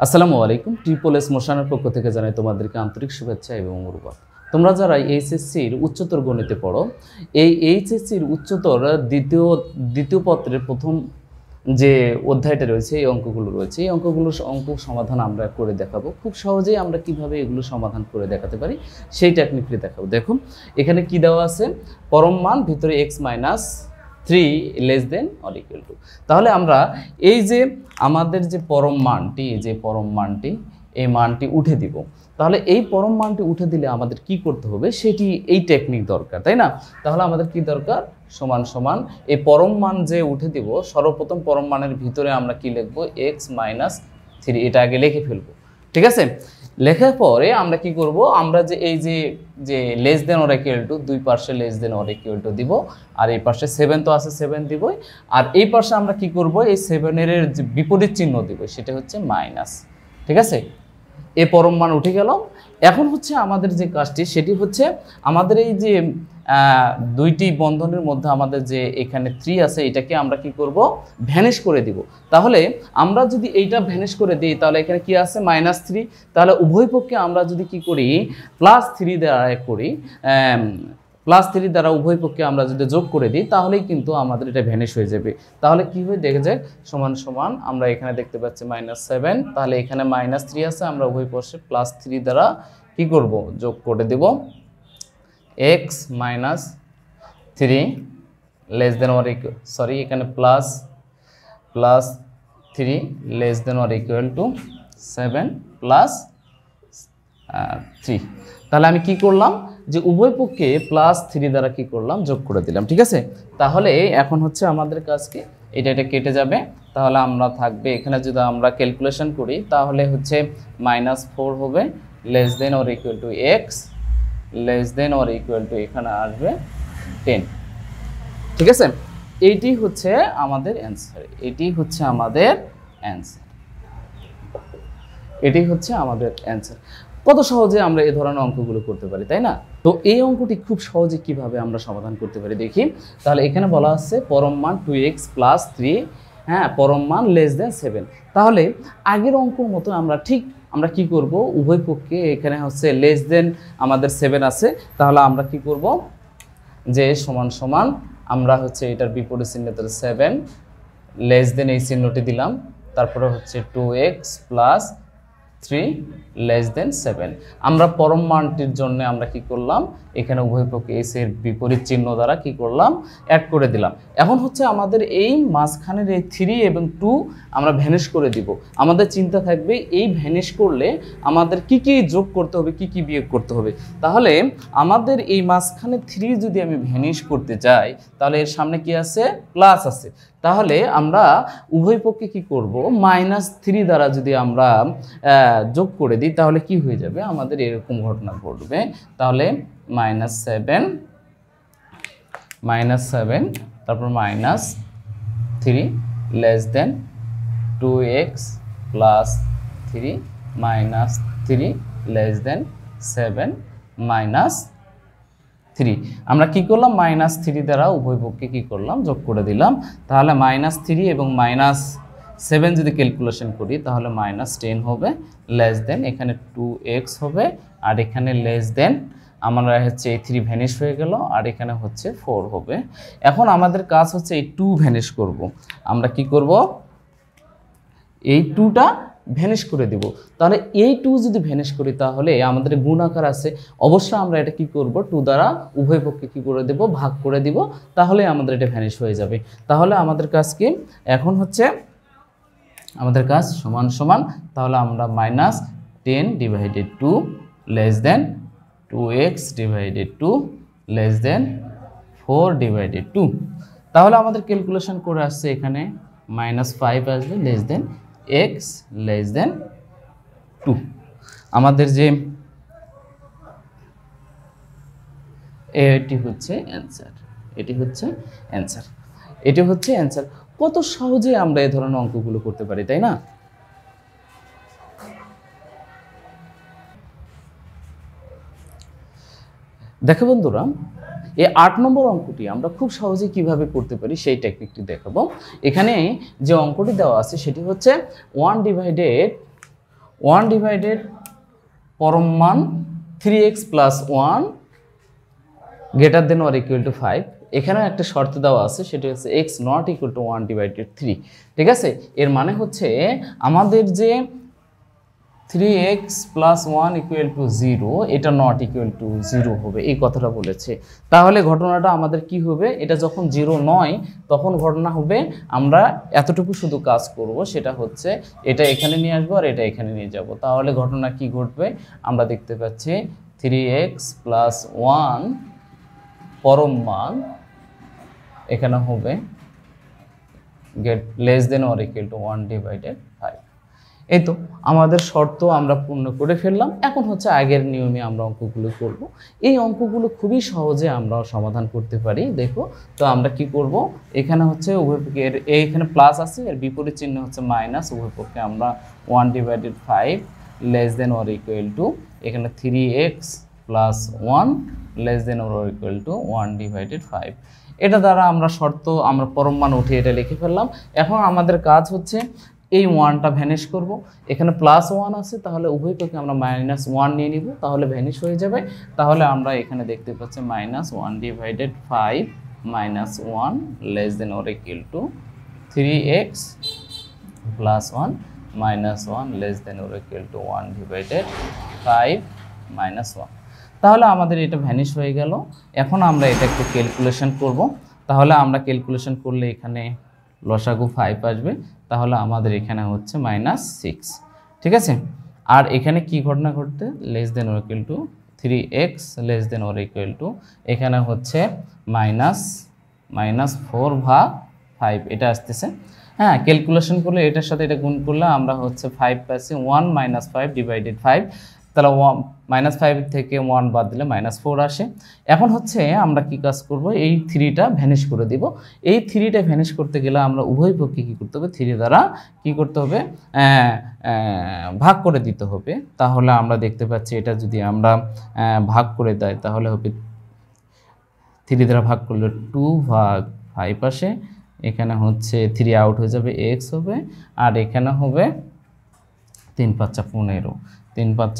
আসসালামু আলাইকুম। Triple S মোশনের পক্ষ থেকে জানাই তোমাদেরকে আন্তরিক শুভেচ্ছা এবং মুবারক। তোমরা যারা এইচএসসির উচ্চতর গণিতে পড়ো, এই এইচএসসির উচ্চতর দ্বিতীয় পত্রের প্রথম যে অধ্যায়টা রয়েছে, এই অঙ্কগুলো রয়েছে, এই অঙ্ক সমাধান আমরা করে দেখাবো। খুব সহজেই আমরা কিভাবে এগুলো সমাধান করে দেখাতে পারি সেই টেকনিকটি দেখাবো। দেখুন এখানে কি দেওয়া আছে, পরম মান ভিতরে x - 3 less than or equal to. তাহলে আমরা এই যে আমাদের যে পরম মানটি, এই মানটি উঠে দিব। তাহলে এই পরম মানটি উঠে দিলে আমাদের কি করতে হবে, সেটি এই টেকনিক দরকার, তাই না? তাহলে আমাদের কি দরকার, সমান সমান এই পরম মান যে উঠে দিব, সর্বপ্রথম পরম মানের ভিতরে আমরা কি লিখব, x - 3, এটা আগে লিখে ফেলবো। ঠিক আছে, লেখার পরে আমরা কি করব, আমরা যে এই যে less than or equal to, দুই পাশে less than or equal to দিব, আর এই পাশে 7 তো আছে, 7 দিবই, আর এই পাশে আমরা কি করব, এই 7 এর যে বিপরীত চিহ্ন দিব, সেটা হচ্ছে মাইনাস। ঠিক আছে, এই পরম মান উঠে গেল। এখন হচ্ছে আমাদের যে কাজটি, সেটি হচ্ছে আমাদের এই যে দুইটি বন্ধনের মধ্যে আমাদের যে এখানে 3 আছে, এটাকে আমরা কি করব, ভ্যানিশ করে দিব। তাহলে আমরা যদি এইটা ভ্যানিশ করে দিই, তাহলে এখানে কি আছে, -3। তাহলে উভয় পক্ষে আমরা যদি কি করি, +3 দ্বারা করি, +3 দ্বারা উভয় পক্ষে আমরা যদি যোগ করে দিই, তাহলেই কিন্তু আমাদের এটা ভ্যানিশ হয়ে যাবে। তাহলে কি হয় দেখা যায়, সমান সমান আমরা এখানে দেখতে পাচ্ছি -7, তাহলে এখানে -3 আছে, আমরা উভয় পক্ষে +3 দ্বারা কি করব, যোগ করে দেব। x - 3 less than or equal, sorry এখানে +3 less than or equal to 7 + 3। তাহলে আমি কি করলাম, যে উভয় পক্ষে +3 দ্বারা কি করলাম, যোগ করে দিলাম। ঠিক আছে, তাহলে এখন হচ্ছে আমাদের কাজকে এটা কেটে যাবে। তাহলে আমরা থাকবে এখানে, যদি আমরা ক্যালকুলেশন করি, তাহলে হচ্ছে -4 হবে, less than or equal to x less than or equal to, এখানে আসবে 10। ঠিক আছে, এইটি হচ্ছে আমাদের অ্যান্সার, এটি হচ্ছে আমাদের অ্যান্সার। কত সহজে আমরা এই ধরনের অঙ্কগুলো করতে পারি, তাই না? তো এই অঙ্কটি খুব সহজে কিভাবে আমরা সমাধান করতে পারি দেখি। তাহলে এখানে বলা আছে পরম মান 2x + 3, হ্যাঁ, পরম মান লেস দেন 7। তাহলে আগের অঙ্কর মতো আমরা কি করব, উভয় পক্ষে এখানে হচ্ছে লেস দেন আমাদের 7 আছে, তাহলে আমরা কি করব, যে সমান সমান আমরা হচ্ছে এটার বিপরীত চিহ্ন, 7 লেস দেন এই চিহ্নটি দিলাম, তারপরে হচ্ছে 2x + 3 লেস দেন 7। আমরা পরম মানটির জন্য আমরা কি করলাম, এখানে উভয় পক্ষে s এর বিপরীত চিহ্ন দ্বারা কি করলাম, অ্যাড করে দিলাম। এখন হচ্ছে আমাদের এই মাঝখানের এই 3 এবং 2 আমরা ভ্যানিশ করে দিব। আমাদের চিন্তা থাকবে এই ভ্যানিশ করলে আমাদের কি কি যোগ করতে হবে, কি কি বিয়োগ করতে হবে। তাহলে আমাদের এই মাঝখানে 3 যদি আমি ভ্যানিশ করতে যাই, তাহলে এর সামনে কি আছে, প্লাস আছে। তাহলে আমরা উভয় পক্ষে কি করব, -3 দ্বারা যদি আমরা যোগ করে দিই, তাহলে কি হয়ে যাবে, আমাদের এরকম ঘটনা ঘটবে। তাহলে -7 তারপর -3 less than 2x + 3 -3 less than 7 -3। আমরা কি করলাম, -3 দ্বারা উভয় পক্ষে কি করলাম, যোগ করে দিলাম। তাহলে -3 এবং -7 যদি ক্যালকুলেশন করি, তাহলে -10 হবে, লেস দেন এখানে 2x হবে, আর এখানে লেস দেন আমরা হচ্ছে এই 3 ভ্যানিশ হয়ে গেল, আর এখানে হচ্ছে 4 হবে। এখন আমাদের কাজ হচ্ছে এই 2 ভ্যানিশ করব। আমরা কি করব, এই 2টা ভ্যানিশ করে দিব। তাহলে এই 2 যদি ভ্যানিশ করি, তাহলে আমাদের গুণাকার আছে, অবশ্যই আমরা এটা কি করব, 2 দ্বারা উভয় পক্ষে কি করে দেব, ভাগ করে দিব, তাহলে আমাদের এটা ভ্যানিশ হয়ে যাবে। তাহলে আমাদের কাজ কি, এখন হচ্ছে আমাদের কাজ সমান সমান, তাহলে আমরা -10/2 less than 2x/2 less than 4/2। তাহলে আমাদের ক্যালকুলেশন করে আসছে, এখানে -5 আসবে, less than x less than 2। আমাদের যে এটি হচ্ছে অ্যান্সার। কত সহজে আমরা এই ধরনের অঙ্কগুলো করতে পারি, তাই না? দেখো বন্ধুরা, এই 8 নম্বর অঙ্কটি আমরা খুব সহজেই কিভাবে করতে পারি সেই টেকনিকটি দেখাবো। এখানে যে অঙ্কটি দেওয়া আছে সেটি হচ্ছে 1/8 1 ডিভাইডেড পরম মান 3x plus 1 greater than or equal to 5। এখানেও একটা শর্ত দেওয়া আছে, সেটা হচ্ছে x not equal to 1 divided 3। ঠিক আছে, এর মানে হচ্ছে আমাদের যে 3x প্লাস 1 ইকুয়াল টু 0 এটা নট ইকুয়াল টু 0 হবে, এই কথাটা বলেছে। তাহলে ঘটনাটা আমাদের কি হবে, এটা যখন 0 নয় তখন ঘটনা হবে আমরা এতটুকু শুধু কাজ করব, সেটা হচ্ছে এটা এখানে নিয়ে আসবো আর এটা এখানে নিয়ে যাব। তাহলে ঘটনা কি ঘটবে, আমরা দেখতে পাচ্ছি 3x প্লাস 1 পরম মান এখানে হবে less than or equal to 1 divided 5। এই তো আমাদের শর্ত আমরা পূর্ণ করে ফেললাম। এখন হচ্ছে আগের নিয়মে আমরা অঙ্কগুলো করব। এই অঙ্কগুলো খুবই সহজে আমরা সমাধান করতে পারি। দেখো তো আমরা কি করব, এখানে হচ্ছে উভয়পক্ষে এইখানে প্লাস আছে, এর বিপরীত চিহ্ন হচ্ছে মাইনাস, উভয়পক্ষে আমরা 1 divided 5 less than or equal to এখানে 3x plus 1 less than or equal to 1 divided 5। এটা দ্বারা আমরা শর্ত আমরা পরম মান উঠে এটা লিখে ফেললাম। এখন আমাদের কাজ হচ্ছে এই 1টা ভ্যানিশ করব, এখানে প্লাস 1 আছে, তাহলে উভয় পক্ষে আমরা -1 নিয়ে নিব, তাহলে ভ্যানিশ হয়ে যাবে। তাহলে আমরা এখানে দেখতে পাচ্ছি -1 divided 5 -1 less than or equal to 3x plus 1 -1 less than or equal to 1 divided 5 -1। তাহলে আমাদের এটা ভ্যানিশ হয়ে গেল। এখন আমরা এটা একটু ক্যালকুলেশন করব। তাহলে আমরা ক্যালকুলেশন করলে এখানে লসাগু 5 আসবে, তাহলে আমাদের এখানে হচ্ছে -6। ঠিক আছে, আর এখানে কি ঘটনা ঘটতে, less than or equal to 3x less than or equal to এখানে হচ্ছে -4/5 এটা আসতেছে। হ্যাঁ, ক্যালকুলেশন করলে এটার সাথে এটা গুণ করলে আমরা হচ্ছে 5 পাচ্ছি, 1 -5 ডিভাইডেড 5, তাহলে -5 থেকে 1 বাদ দিলে -4 আসে। এখন হচ্ছে আমরা কি কাজ করব, এই 3টা ভ্যানিশ করে দিব। এই 3টা ভ্যানিশ করতে গেলে আমরা উভয় পক্ষে কী করতে হবে, 3 দ্বারা কি করতে হবে, ভাগ করে দিতে হবে। তাহলে আমরা দেখতে পাচ্ছি এটা যদি আমরা ভাগ করে দেয় তাহলে হবে 3 দ্বারা ভাগ করলে 2/5 আসে, এখানে হচ্ছে 3 আউট হয়ে যাবে, x হবে, আর এখানে হবে 3 × 5 = 15, 3 × 5 =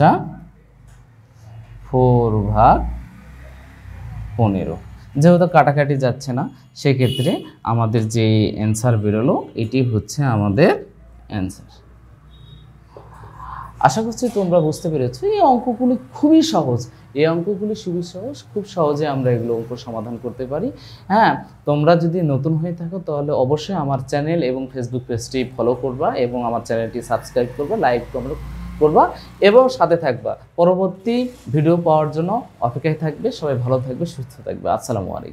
4/15। যেহেতু কাটাকাটি যাচ্ছে না, সেক্ষেত্রে আমাদের যে অ্যান্সার বেরোলো এটি হচ্ছে আমাদের অ্যান্সার। আশা করছি তোমরা বুঝতে পেরেছো। এই অঙ্কগুলি খুবই সহজ, এই অঙ্কগুলি খুবই সহজ, খুব সহজে আমরা এগুলো অঙ্ক সমাধান করতে পারি। হ্যাঁ, তোমরা যদি নতুন হয়ে থাকো তাহলে অবশ্যই আমার চ্যানেল এবং ফেসবুক পেজটি ফলো করবা এবং আমার চ্যানেলটি সাবস্ক্রাইব করবা, লাইক করবা এবং সাথে থাকবা। পরবর্তী ভিডিও পাওয়ার জন্য অপেক্ষায় থাকবে। সবাই ভালো থাকবে, সুস্থ থাকবে। আসসালামু আলাইকুম।